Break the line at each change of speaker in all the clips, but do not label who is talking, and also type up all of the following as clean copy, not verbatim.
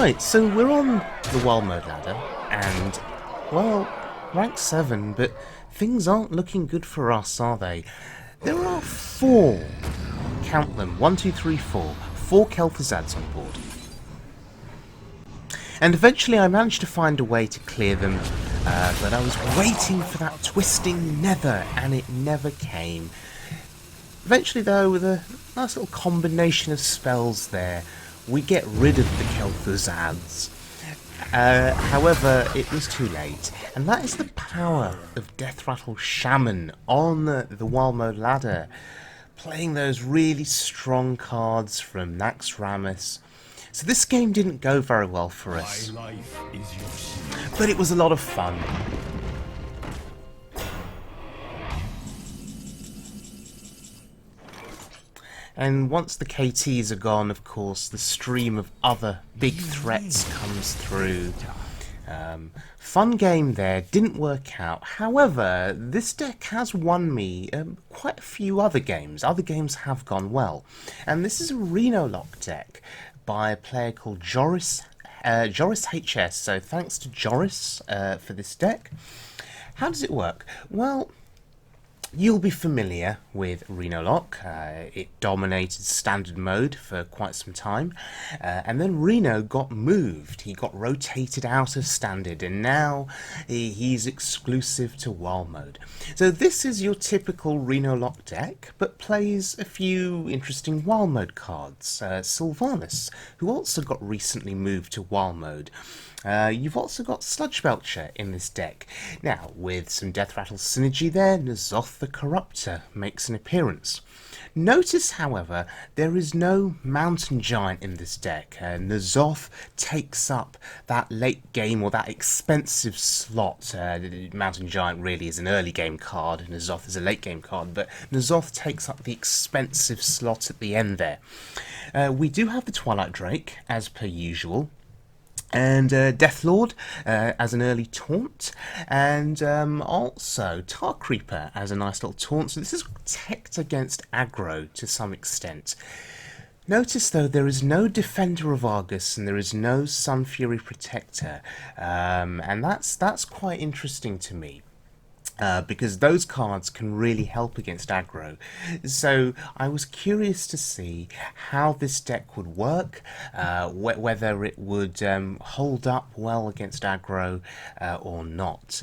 Right, so we're on the wild mode ladder, and, well, rank 7, but things aren't looking good for us, are they? There are 4, count them, 1, 2, 3, 4 Kel'Thuzads on board. And eventually I managed to find a way to clear them, but I was waiting for that twisting nether, and it never came. Eventually, though, with a nice little combination of spells there, we get rid of the Kel'Thuzads. However, it was too late, and that is the power of Deathlord Shaman on the wild mode ladder. Playing those really strong cards from Naxxramas. So this game didn't go very well for us, but it was a lot of fun. And once the KTs are gone, of course, the stream of other big threats comes through. Fun game there, didn't work out. However, this deck has won me quite a few other games. Other games have gone well. And this is a Renlock deck by a player called Joris HS. So thanks to Joris for this deck. How does it work? Well, you'll be familiar with Renolock. It dominated standard mode for quite some time, and then Reno got moved. He got rotated out of standard, and now he's exclusive to wild mode. So this is your typical Renolock deck, but plays a few interesting wild mode cards. Sylvanas, who also got recently moved to wild mode. You've also got Sludge Belcher in this deck. Now, with some Death Rattle synergy there, N'Zoth the Corruptor makes an appearance. Notice, however, there is no Mountain Giant in this deck. N'Zoth takes up that late game, or that expensive slot. Mountain Giant really is an early game card, and N'Zoth is a late game card, but N'Zoth takes up the expensive slot at the end there. We do have the Twilight Drake, as per usual. And Deathlord as an early taunt, and also Tar Creeper as a nice little taunt. So this is teched against aggro to some extent. Notice though, there is no Defender of Argus and there is no Sun Fury Protector, and that's quite interesting to me. Because those cards can really help against aggro. So I was curious to see how this deck would work, whether it would hold up well against aggro or not.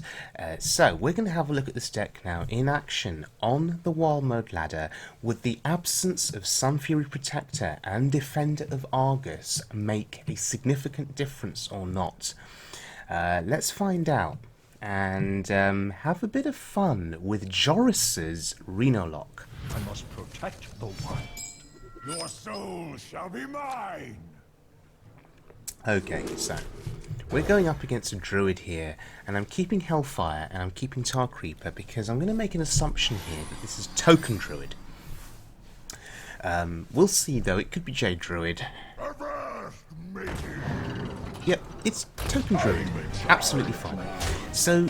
So we're going to have a look at this deck now in action on the wild mode ladder, with the absence of Sun Fury Protector and Defender of Argus make a significant difference or not. Let's find out. And have a bit of fun with Joris's Renolock.
I must protect the wild. Your soul shall be mine!
Okay, so we're going up against a druid here, and I'm keeping Hellfire and I'm keeping Tar Creeper because I'm going to make an assumption here that this is Token Druid. We'll see though, it could be Jade Druid. Yep, it's Token Druid. Absolutely fine. So,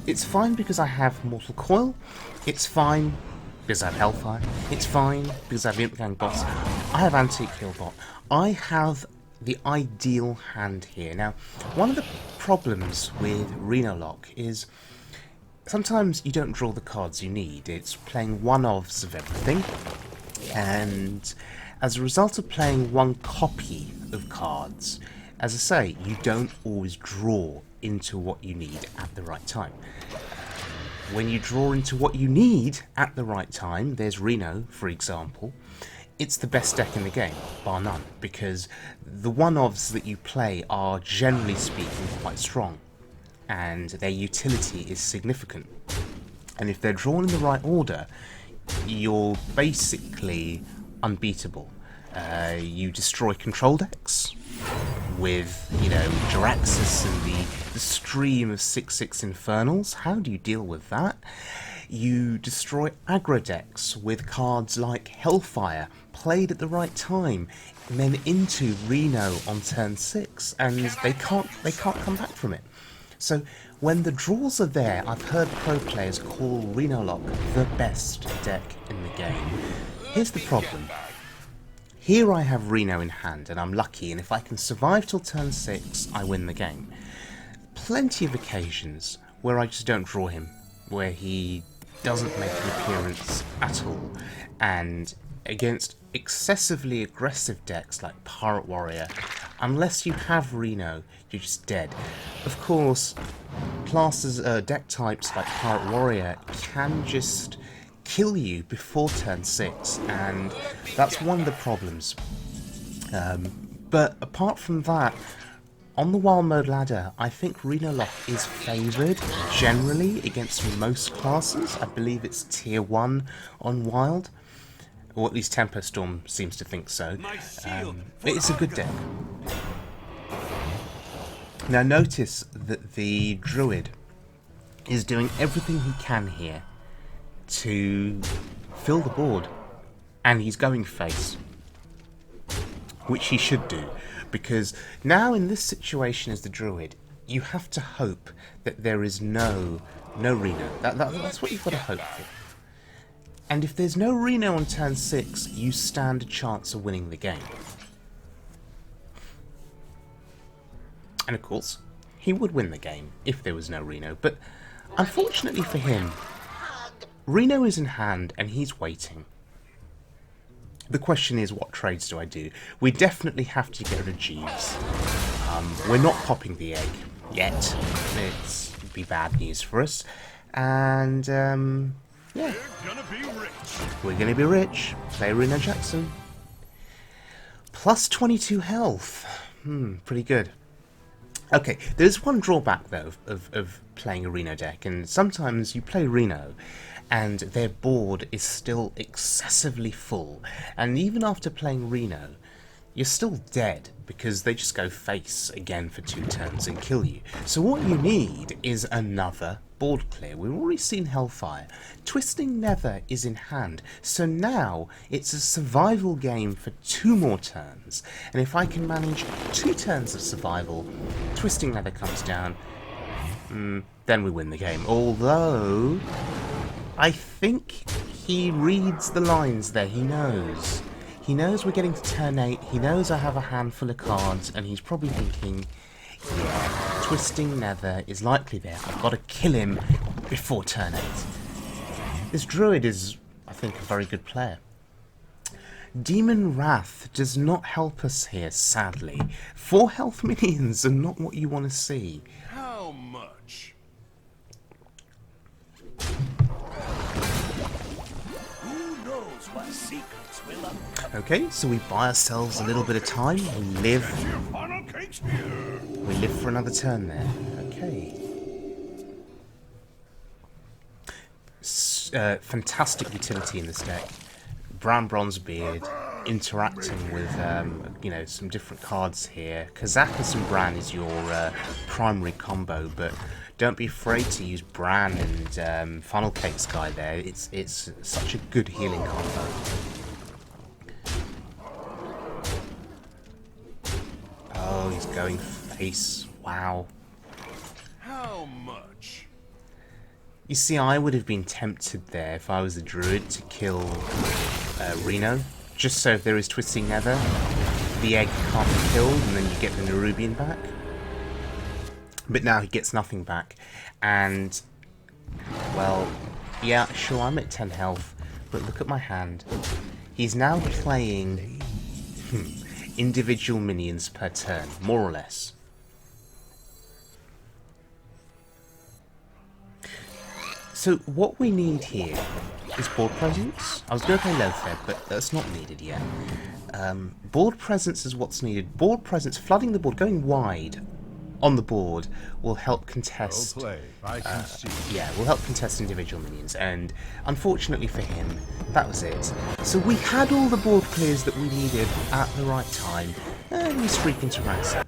it's fine because I have Mortal Coil, it's fine because I have Hellfire, it's fine because I have Imp Boss, I have Antique Killbot, I have the ideal hand here. Now, one of the problems with Renolock is sometimes you don't draw the cards you need. It's playing one-offs of everything, and as a result of playing one copy of cards, as I say, you don't always draw into what you need at the right time. When you draw into what you need at the right time, there's Reno, for example, it's the best deck in the game, bar none, because the one-offs that you play are, generally speaking, quite strong, and their utility is significant. And if they're drawn in the right order, you're basically unbeatable. You destroy control decks with, you know, Jaraxxus and the stream of 6/6 Infernals. How do you deal with that? You destroy aggro decks with cards like Hellfire, played at the right time, and then into Reno on turn 6, and they can't come back from it. So when the draws are there, I've heard pro players call Renolock the best deck in the game. Here's the problem. Here I have Reno in hand, and I'm lucky, and if I can survive till turn 6, I win the game. Plenty of occasions where I just don't draw him, where he doesn't make an appearance at all, and against excessively aggressive decks like Pirate Warrior, unless you have Reno, you're just dead. Of course, classes, deck types like Pirate Warrior can just kill you before turn 6, and that's one of the problems. But apart from that, on the wild mode ladder, I think Renlock is favoured generally against most classes. I believe it's tier 1 on wild, or at least Tempo Storm seems to think so. It's a good deck. Now notice that the Druid is doing everything he can here to fill the board, and he's going face, which he should do, because now in this situation as the Druid, you have to hope that there is no Reno. That's what you've got to hope for. And if there's no Reno on turn 6, you stand a chance of winning the game. And of course, he would win the game if there was no Reno, but unfortunately for him, Reno is in hand and he's waiting. The question is, what trades do I do? We definitely have to get rid of Jeeves. We're not popping the egg yet. It'd be bad news for us. And, yeah. We're gonna be rich. Play Reno Jackson. Plus 22 health. Pretty good. Okay, there's one drawback though of playing a Reno deck, and sometimes you play Reno and their board is still excessively full, and even after playing Reno, you're still dead because they just go face again for 2 turns and kill you. So what you need is another board clear. We've already seen Hellfire. Twisting Nether is in hand, so now it's a survival game for 2 more turns, and if I can manage 2 turns of survival, Twisting Nether comes down, then we win the game. Although I think he reads the lines there. He knows. He knows we're getting to turn 8. He knows I have a handful of cards, and he's probably thinking, yeah, Twisting Nether is likely there. I've got to kill him before turn 8. This Druid is, I think, a very good player. Demon Wrath does not help us here, sadly. 4 health minions are not what you want to see.
How much?
Okay, so we buy ourselves a little bit of time. We live for another turn there. Okay. Fantastic utility in this deck. Brown Bronze Beard, interacting with you know, some different cards here. Kazakus and Bran is your primary combo, but don't be afraid to use Bran and Funnel Cakes guy there. It's such a good healing combo. Oh, he's going face. Wow.
How much?
You see, I would have been tempted there if I was a Druid to kill Reno, just so if there is Twisting Nether, the egg can't be killed and then you get the Nerubian back. But now he gets nothing back, and, well, yeah, sure, I'm at 10 health, but look at my hand. He's now playing individual minions per turn, more or less. So what we need here is board presence. I was going to play Lothar, but that's not needed yet. Board presence is what's needed. Board presence, flooding the board, going wide on the board will help contest.
Well played. I can see.
Yeah, will help contest individual minions, and unfortunately for him, that was it. So we had all the board clears that we needed at the right time, and we streak into rank 7.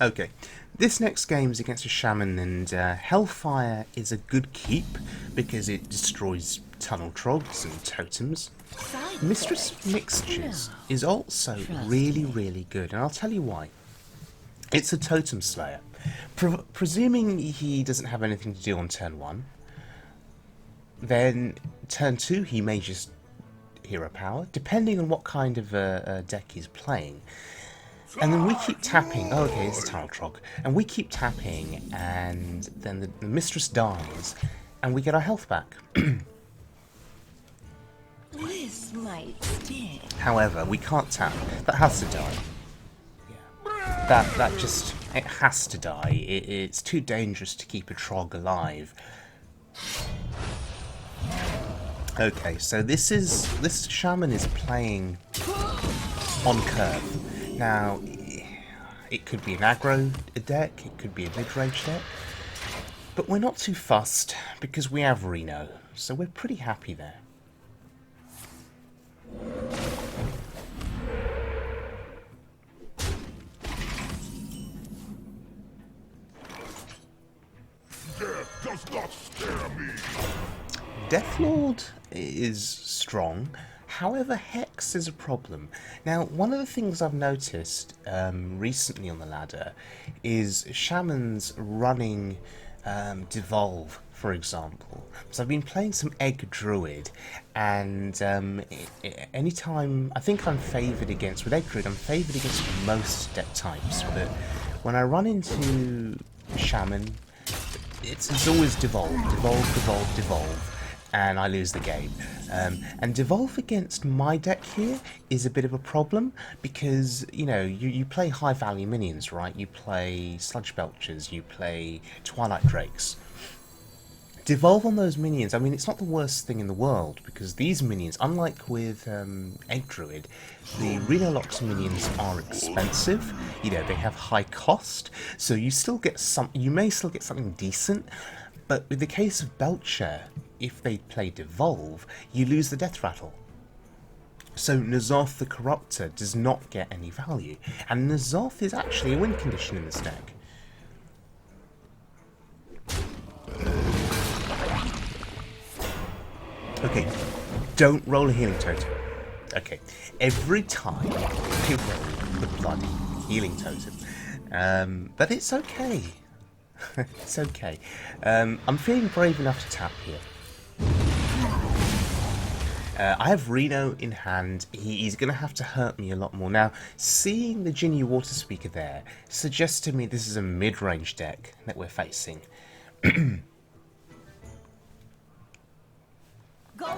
Okay, this next game is against a Shaman, and Hellfire is a good keep because it destroys tunnel trogs and totems. Mistress of Mixtures is also really, really good, and I'll tell you why. It's a Totem Slayer. Presuming he doesn't have anything to do on turn 1, then turn 2 he may just hero power, depending on what kind of deck he's playing. And then we keep tapping. Oh, okay, it's a Trog. And we keep tapping, and then the mistress dies, and we get our health back.
This might sting.
However, we can't tap. That has to die. Yeah. That just, it has to die. It's too dangerous to keep a Trog alive. Okay, so this Shaman is playing on curve. Now, it could be an aggro deck, it could be a mid-range deck, but we're not too fussed because we have Reno, so we're pretty happy there.
Death does not scare me.
Deathlord is strong, however Hex is a problem. Now, one of the things I've noticed recently on the ladder is Shamans running Devolve, for example. So I've been playing some Egg Druid, and anytime, I think I'm favoured against, with Egg Druid, I'm favoured against most deck types, but when I run into Shaman, it's always Devolve, and I lose the game. And Devolve against my deck here is a bit of a problem because, you know, you play high value minions, right? You play Sludge Belchers, you play Twilight Drakes. Devolve on those minions, I mean, it's not the worst thing in the world because these minions, unlike with Egg Druid, the Renolock's minions are expensive. You know, they have high cost, so you still get you may still get something decent. But with the case of Belcher, if they play Devolve, you lose the Death Rattle. So N'Zoth the Corruptor does not get any value, and N'Zoth is actually a win condition in this deck. Okay, don't roll a healing totem. Okay, every time you roll the bloody healing totem. But it's okay. It's okay. I'm feeling brave enough to tap here. I have Reno in hand. He's going to have to hurt me a lot more. Now, seeing the Ginny Water Speaker there suggests to me this is a mid-range deck that we're facing.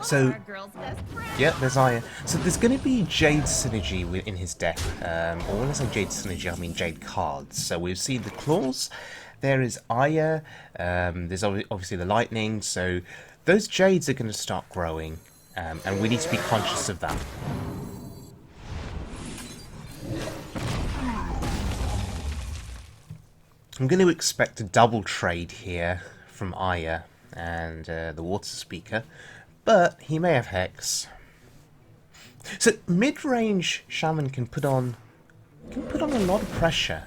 So, yeah, there's Aya. So there's going to be Jade synergy in his deck. Or when I say Jade synergy, I mean Jade cards. So we've seen the claws. There is Aya. There's obviously the lightning. So those Jades are going to start growing. And we need to be conscious of that. I'm going to expect a double trade here from Aya and the Water Speaker. But he may have Hex. So mid-range Shaman can put on a lot of pressure.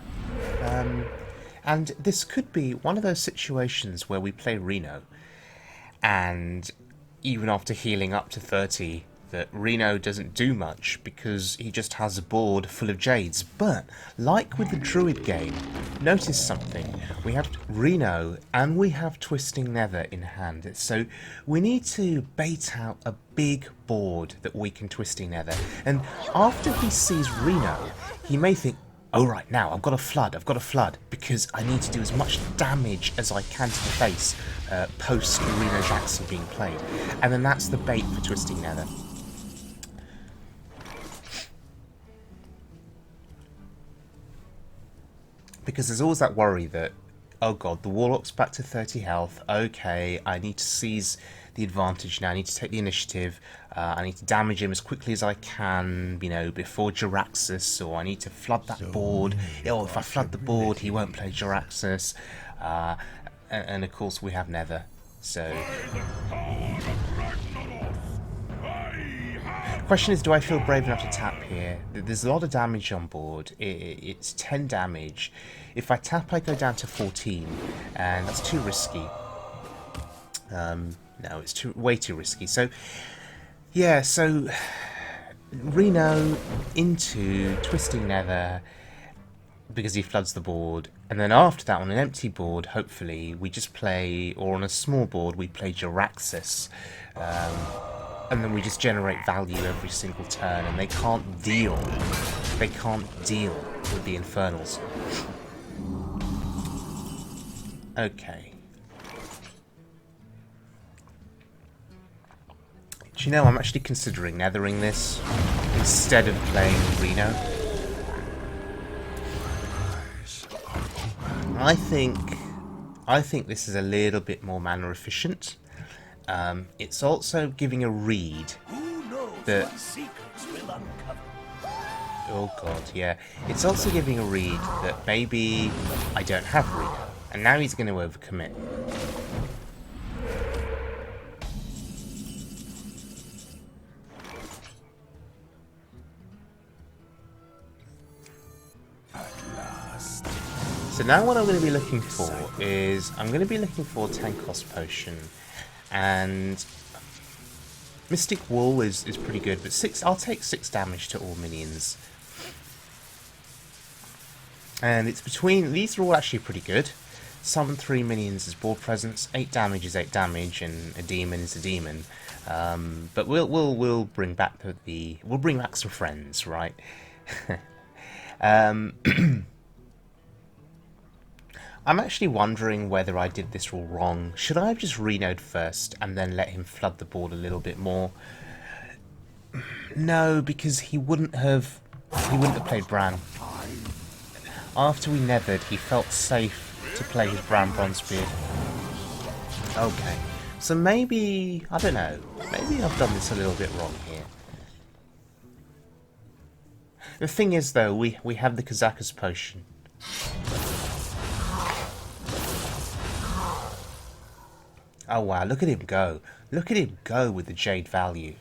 And this could be one of those situations where we play Reno, and even after healing up to 30, that Reno doesn't do much because he just has a board full of Jades. But, like with the Druid game, notice something. We have Reno and we have Twisting Nether in hand. So we need to bait out a big board that we can Twisting Nether. And after he sees Reno, he may think, oh right, now I've got a flood, because I need to do as much damage as I can to the face post Reno Jackson being played. And then that's the bait for Twisting Nether. Because there's always that worry that, oh god, the Warlock's back to 30 health, okay, I need to seize the advantage now, I need to take the initiative, I need to damage him as quickly as I can, you know, before Jaraxxus, or I need to flood that board, or if I flood the board, he won't play Jaraxxus, and of course we have Nether, so... Question is, do I feel brave enough to tap here? There's a lot of damage on board. It's 10 damage. If I tap, I go down to 14, and that's too risky. No, it's way too risky. So, yeah, so Reno into Twisting Nether. because he floods the board, and then after that on an empty board, hopefully, we just play, or on a small board, we play Jaraxxus, and then we just generate value every single turn, and they can't deal with the Infernals. Okay. Do you know, I'm actually considering nethering this instead of playing Reno. I think this is a little bit more mana efficient. It's also giving a read that... Oh god, yeah. It's also giving a read that maybe I don't have Reno, and now he's going to overcommit. So now what I'm going to be looking for is, I'm going to be looking for 10 cost potion, and Mystic Wool is pretty good, but I'll take 6 damage to all minions. And it's between, these are all actually pretty good. Summon 3 minions as board presence, 8 damage is 8 damage, and a demon is a demon. But we'll bring back we'll bring back some friends, right? I'm actually wondering whether I did this all wrong. Should I have just Reno'd first and then let him flood the board a little bit more? No, because he wouldn't have played Bran. After we nethered, he felt safe to play his Bran Bronzebeard. Okay, so maybe, I don't know, maybe I've done this a little bit wrong here. The thing is though, we have the Kazakus potion. Oh wow, look at him go. Look at him go with the Jade value.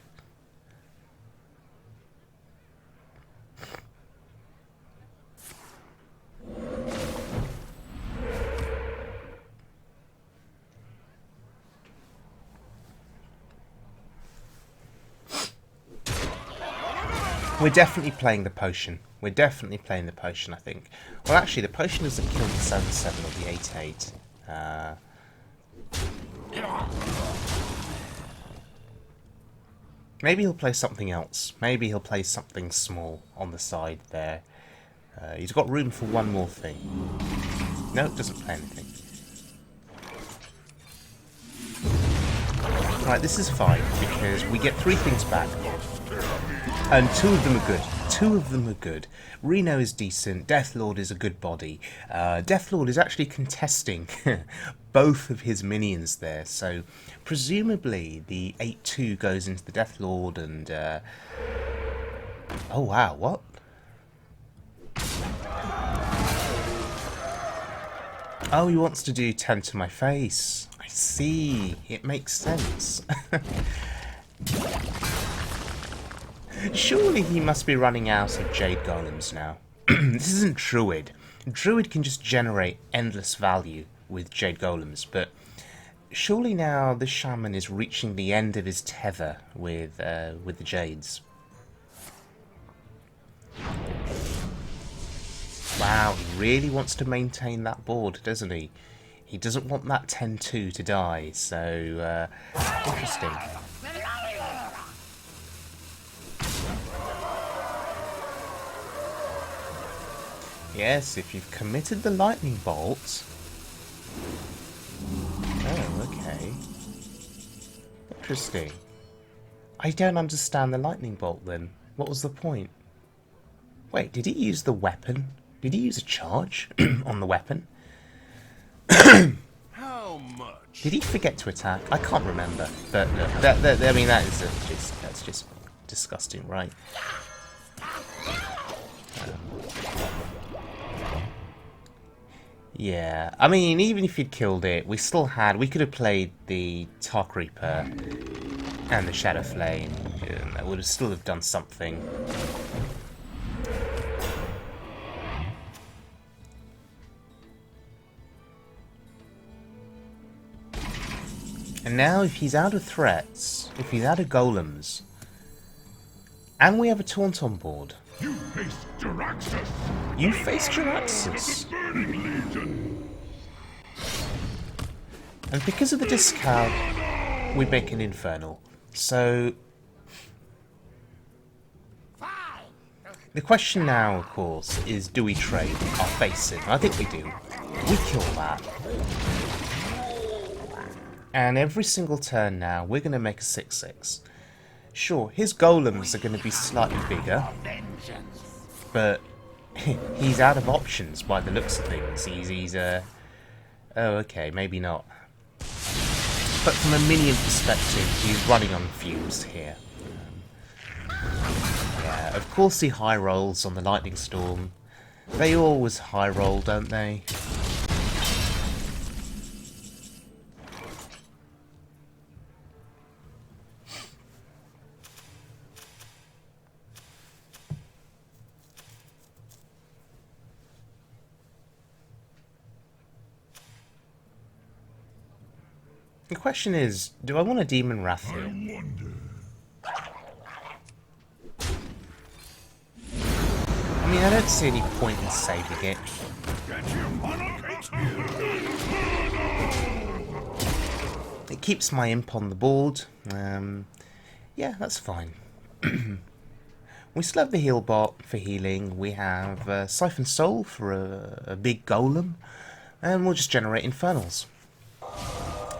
We're definitely playing the potion. We're definitely playing the potion, I think. Well, actually, the potion doesn't kill the 7/7 or the 8/8. Maybe he'll play something else. Maybe he'll play something small on the side there. He's got room for one more thing. No, it doesn't play anything. Right, this is fine, because we get 3 things back. And 2 of them are good. 2 of them are good. Reno is decent. Deathlord is a good body. Deathlord is actually contesting both of his minions there. So presumably the 8/2 goes into the Deathlord and... Oh wow, what? Oh, he wants to do 10 to my face. I see. It makes sense. Surely he must be running out of Jade Golems now. This isn't Druid. Druid can just generate endless value with Jade Golems, but surely now the Shaman is reaching the end of his tether with the Jades. Wow, he really wants to maintain that board, doesn't he? He doesn't want that 10/2 to die, so interesting. Yes, if you've committed the lightning bolt... Oh, okay. Interesting. I don't understand the lightning bolt then. What was the point? Wait, did he use the weapon? Did he use a charge on the weapon?
How much?
Did he forget to attack? I can't remember. But look, I mean, that's just disgusting, right? Yeah, I mean, even if you'd killed it, we could have played the Tark Reaper and the Shadow Flame, and that would have still have done something. And now, if he's out of threats, if he's out of golems, and we have a taunt on board...
You face Jaraxxus!
You faced Jaraxxus. And because of the discount, we make an Infernal. So the question now, of course, is do we trade our face in? I think we do. We kill that. And every single turn now, we're going to make a 6/6. Sure, his golems are going to be slightly bigger, but he's out of options by the looks of things. He's oh, okay, maybe not. But from a minion perspective, he's running on fumes here. Yeah, of course he high rolls on the Lightning Storm. They always high roll, don't they? The question is, do I want a Demon Wrath here? I mean, I don't see any point in saving it. It keeps my imp on the board. Yeah, that's fine. We still have the heal bot for healing. We have Siphon Soul for a big golem. And we'll just generate Infernals.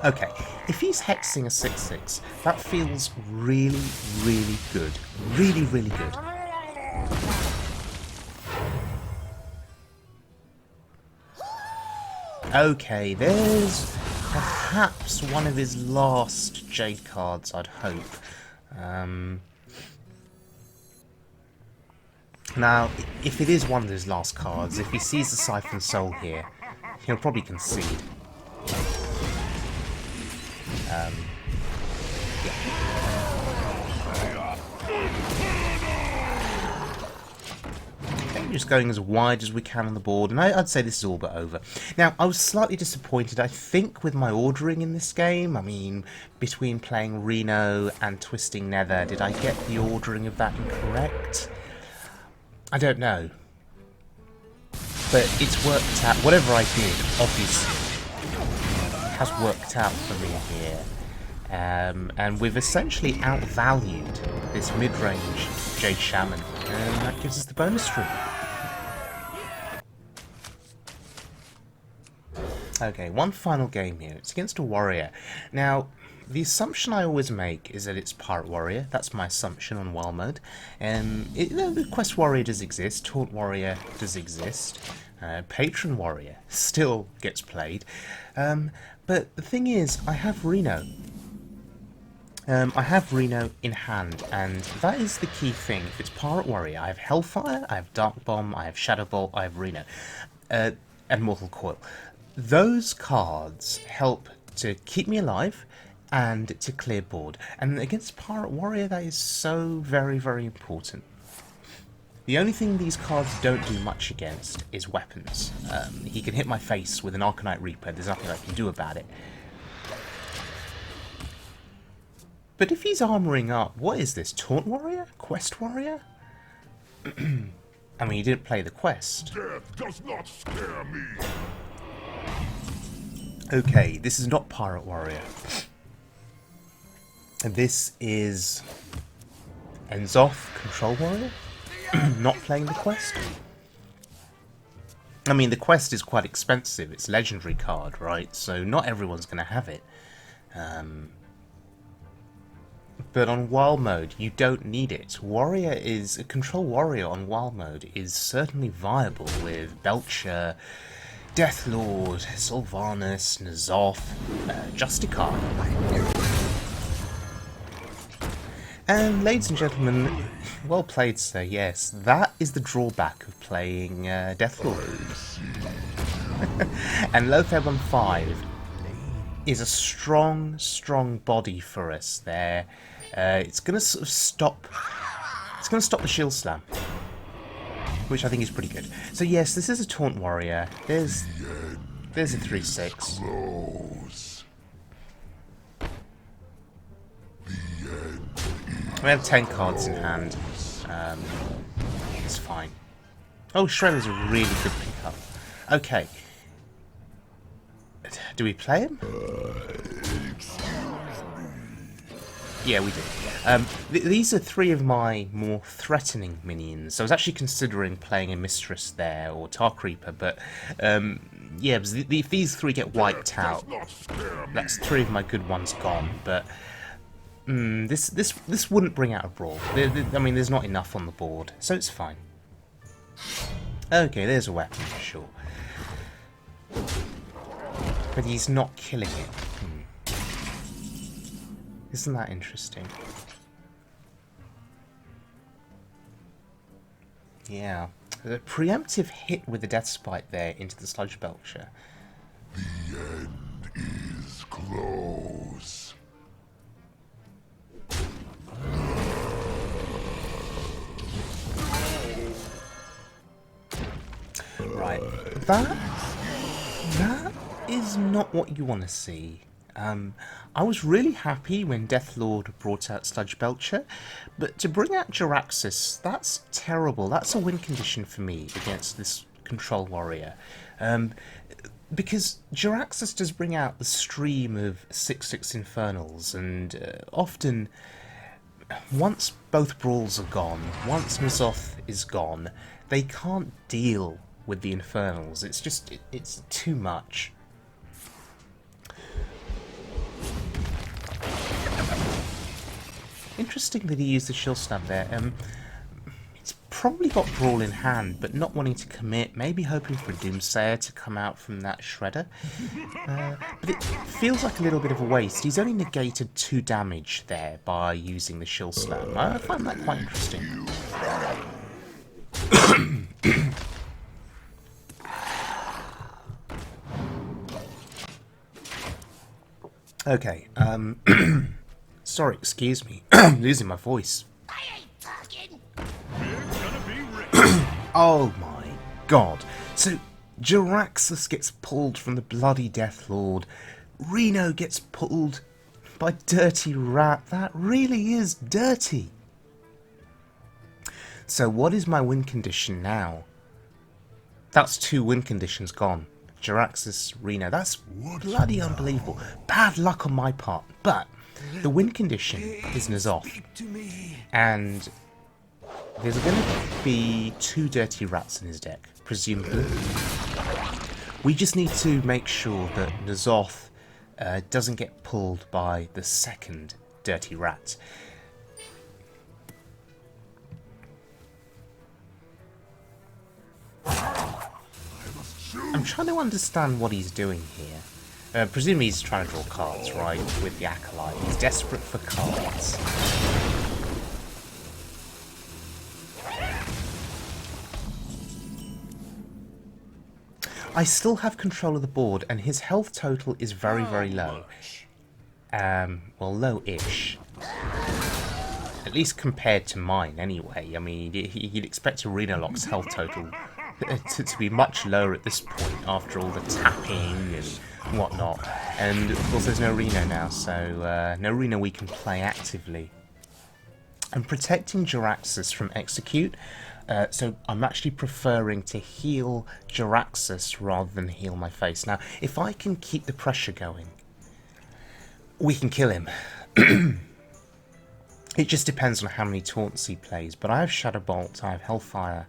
Okay, if he's hexing a 6/6, that feels really, really good. Really, really good. Okay, there's perhaps one of his last Jade cards, I'd hope. Now, if it is one of his last cards, if he sees the Siphon Soul here, he'll probably concede. Yeah. Okay, just going as wide as we can on the board, and I'd say this is all but over. Now, I was slightly disappointed, I think, with my ordering in this game. I mean, between playing Reno and Twisting Nether, did I get the ordering of that incorrect? I don't know. But it's worked out. Whatever I did, obviously, has worked out for me here. And we've essentially outvalued this mid-range Jade Shaman, and that gives us the bonus stream. Okay, one final game here. It's against a warrior. Now, the assumption I always make is that it's Pirate Warrior. That's my assumption on WoW mode. The Quest Warrior does exist, Taunt Warrior does exist, Patron Warrior still gets played. But the thing is, I have Reno. I have Reno in hand, and that is the key thing. If it's Pirate Warrior, I have Hellfire, I have Dark Bomb, I have Shadow Bolt, I have Reno, and Mortal Coil. Those cards help to keep me alive and to clear board. And against Pirate Warrior, that is so very, very important. The only thing these cards don't do much against is weapons. He can hit my face with an Arcanite Reaper, there's nothing I can do about it. But if he's armouring up, what is this? Taunt Warrior? Quest Warrior? I mean, he didn't play the quest.
Death does not scare me.
Okay, this is not Pirate Warrior. This is N'Zoth Control Warrior, not playing the quest. I mean, the quest is quite expensive. It's a legendary card, right? So not everyone's going to have it. But on WoW mode, you don't need it. A Control Warrior on WoW mode is certainly viable with Belcher, Deathlord, Sylvanas, N'Zoth, Justicar. And ladies and gentlemen, well played, sir. Yes, that is the drawback of playing Deathlord. And Lotheb on 5 is a strong, strong body for us there. It's going to sort of stop. It's going to stop the shield slam, which I think is pretty good. So yes, this is a Taunt Warrior. There's a 3/6. We have 10 cards in hand. It's fine. Oh, Shredder's a really good pickup. Okay. Do we play him? Yeah, we do. These are three of my more threatening minions. I was actually considering playing a Mistress there, or Tar Creeper, but yeah, if these three get wiped out, that's three of my good ones gone. But this wouldn't bring out a brawl. I mean, there's not enough on the board, so it's fine. Okay, there's a weapon for sure, but he's not killing it. Isn't that interesting? Yeah. The preemptive hit with the Death Spite there into the Sludge Belcher.
The end is close.
Right. That is not what you want to see. I was really happy when Deathlord brought out Sludge Belcher, but to bring out Jaraxxus, that's terrible. That's a win condition for me against this Control Warrior. Because Jaraxxus does bring out the stream of 6/6 Infernals, and often, once both Brawls are gone, once N'Zoth is gone, they can't deal with the Infernals. It's just, it's too much. Interesting that he used the Shield Stab there. He's probably got Brawl in hand, but not wanting to commit, maybe hoping for a Doomsayer to come out from that Shredder. But it feels like a little bit of a waste. He's only negated 2 damage there by using the Shield Slam. I find that quite interesting. Okay, sorry, excuse me. I'm losing my voice.
I ain't talking.
Oh my god. So, Jaraxxus gets pulled from the bloody Deathlord. Reno gets pulled by Dirty Rat. That really is dirty. So what is my win condition now? That's 2 win conditions gone. Jaraxxus, Reno. That's bloody unbelievable. Bad luck on my part. But the win condition is N'Zoth. And there's going to be 2 Dirty Rats in his deck, presumably. We just need to make sure that N'Zoth doesn't get pulled by the second Dirty Rat. I'm trying to understand what he's doing here. Presumably he's trying to draw cards, right, with the Acolyte. He's desperate for cards. I still have control of the board, and his health total is very, very low. Well, low-ish. At least compared to mine, anyway. I mean, you'd expect a Renlock's health total to be much lower at this point after all the tapping and whatnot. And of course there's no Reno now, so no Reno we can play actively. I'm protecting Jaraxxus from execute, so I'm actually preferring to heal Jaraxxus rather than heal my face. Now, if I can keep the pressure going, we can kill him. It just depends on how many taunts he plays, but I have Shadow Bolt, I have Hellfire.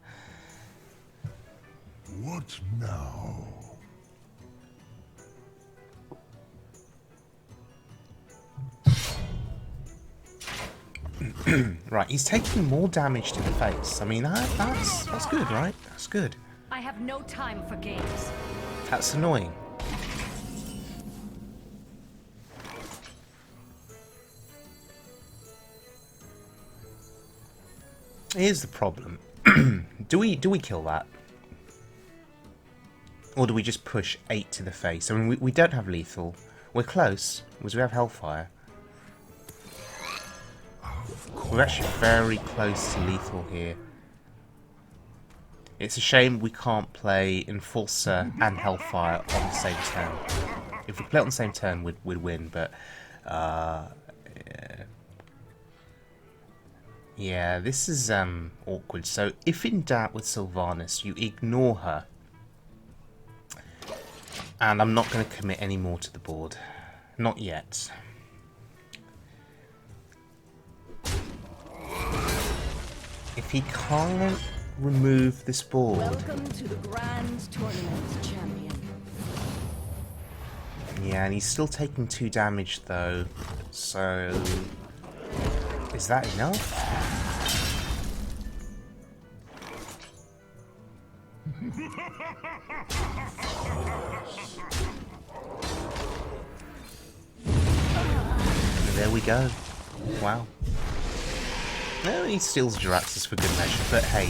What now?
Right, he's taking more damage to the face. I mean, that's good, right? That's good.
I have no time for games.
That's annoying. Here's the problem. Do we kill that? Or do we just push 8 to the face? I mean, we don't have lethal. We're close, because we have Hellfire. We're actually very close to lethal here. It's a shame we can't play Enforcer and Hellfire on the same turn. If we play it on the same turn, we'd win, but... yeah. Yeah, this is awkward. So if in doubt with Sylvanas, you ignore her. And I'm not going to commit any more to the board. Not yet. If he can't remove this board...
Welcome to the Grand Tournament, champion.
Yeah, and he's still taking 2 damage though. So... is that enough? There we go. Wow. No, he steals Jaraxxus for good measure, but hey,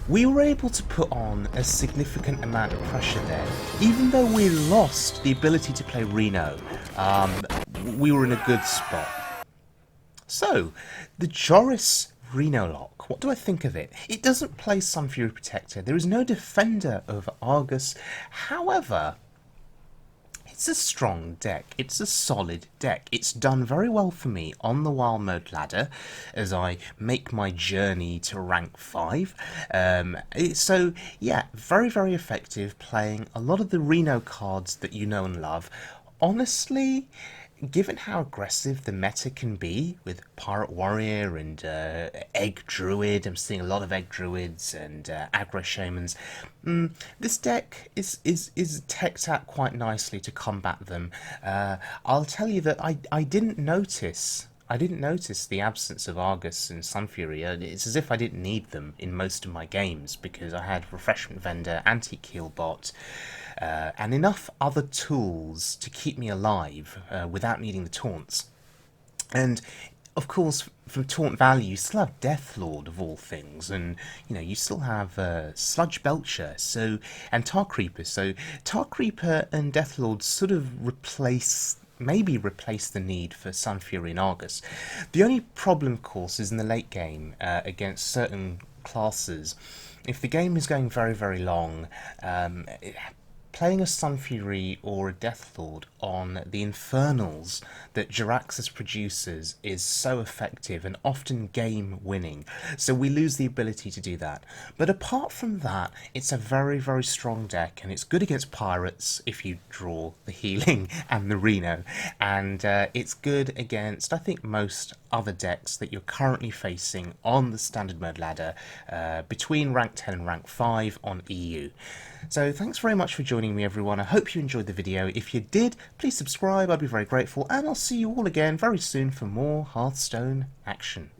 we were able to put on a significant amount of pressure there. Even though we lost the ability to play Reno, we were in a good spot. So, the Joris Renolock, what do I think of it? It doesn't play Sunfury Protector. There is no defender over Argus. However, it's a strong deck. It's a solid deck. It's done very well for me on the wild mode ladder as I make my journey to rank 5. So, yeah, very, very effective playing a lot of the Reno cards that you know and love. Honestly, given how aggressive the meta can be with Pirate Warrior and Egg Druid, I'm seeing a lot of Egg Druids and aggro Shamans, this deck is teched out quite nicely to combat them. I'll tell you that I didn't notice the absence of Argus and Sunfury. It's as if I didn't need them in most of my games because I had Refreshment Vendor, Anti-Heal Bot, and enough other tools to keep me alive without needing the taunts. And of course, for taunt value, you still have Deathlord of all things, and you know you still have Sludge Belcher, and Tar Creeper. So Tar Creeper and Deathlord sort of maybe replace the need for Sunfury and Argus. The only problem, of course, is in the late game against certain classes. If the game is going very, very long, playing a Sunfury or a Deathlord on the Infernals that Jaraxxus produces is so effective and often game winning, so we lose the ability to do that. But apart from that, it's a very, very strong deck, and it's good against pirates if you draw the healing and the Reno, and it's good against, I think, most other decks that you're currently facing on the standard mode ladder between rank 10 and rank 5 on EU. So thanks very much for joining me, everyone. I hope you enjoyed the video. If you did, please subscribe, I'd be very grateful, and I'll see you all again very soon for more Hearthstone action.